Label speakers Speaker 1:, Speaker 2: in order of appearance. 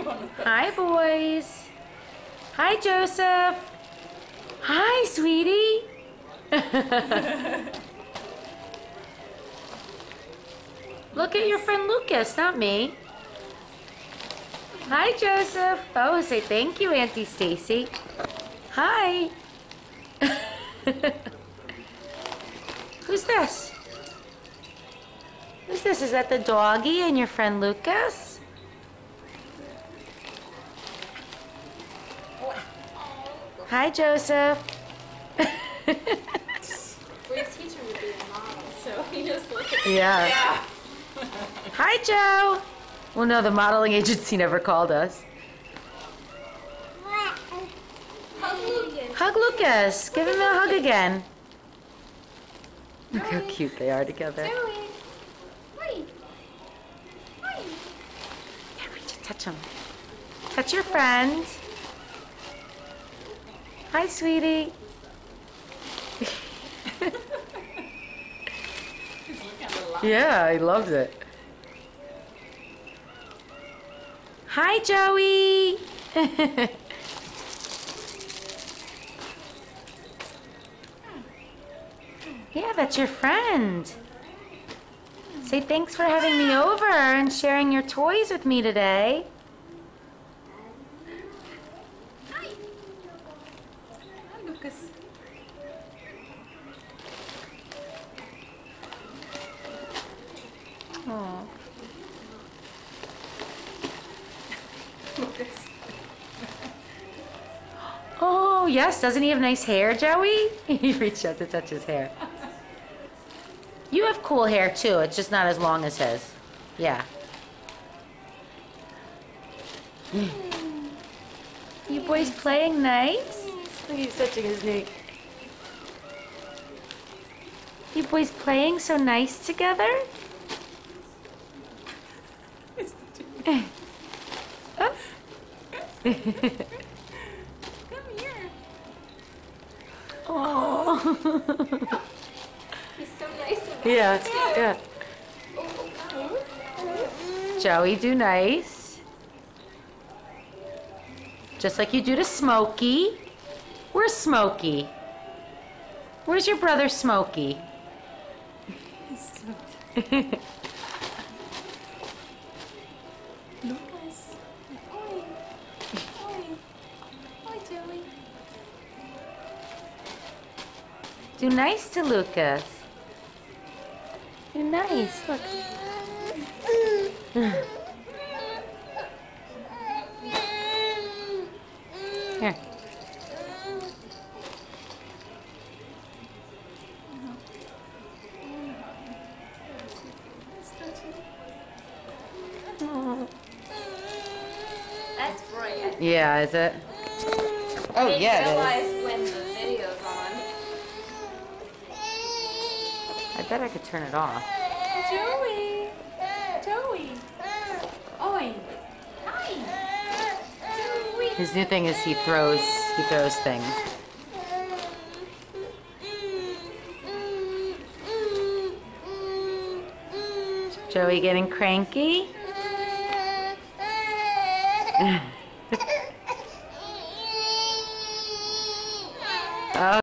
Speaker 1: Hi, boys. Hi, Joseph. Hi, sweetie. Look at your friend Lucas, not me. Hi, Joseph. Oh, say thank you, Auntie Stacy. Hi. Who's this? Who's this? Is that the doggy and your friend Lucas? Hi, Joseph.
Speaker 2: Bree's teacher would be a model, so he just looked at
Speaker 1: Yeah. Hi, Joe. Well, no, the modeling agency never called us.
Speaker 2: Hug Lucas.
Speaker 1: Hug Lucas. Give him a hug again. Look how cute they are together.
Speaker 2: Joey. Hi. Hi.
Speaker 1: Yeah, reach and touch him. Touch your friend. Hi, sweetie. Yeah, he loves it. Hi, Joey. Yeah, that's your friend. Say thanks for having me over and sharing your toys with me today.
Speaker 2: Hi. Hi, Lucas.
Speaker 1: Aw.
Speaker 2: Lucas.
Speaker 1: Oh, yes. Doesn't he have nice hair, Joey? He reached out to touch his hair. You have cool hair, too. It's just not as long as his. Yeah. You boys playing nice? He's touching his knee. You boys playing so nice together? Oh.
Speaker 2: Come here.
Speaker 1: Oh.
Speaker 2: He's so nice about
Speaker 1: Yeah,
Speaker 2: it, too.
Speaker 1: yeah. Joey, do nice. Just like you do to Smokey. Where's Smokey? Where's your brother Smokey?
Speaker 2: Lucas. Oi. Oi. Oi, Joey.
Speaker 1: Do nice to Lucas. Do nice. Look. Here.
Speaker 2: That's brilliant.
Speaker 1: Yeah, is it? Oh,
Speaker 2: I didn't
Speaker 1: yeah,
Speaker 2: realize when the video's on.
Speaker 1: I bet I could turn it off.
Speaker 2: Joey. Joey. Oi. Hi. Joey.
Speaker 1: His new thing is he throws things. Joey getting cranky? Oh.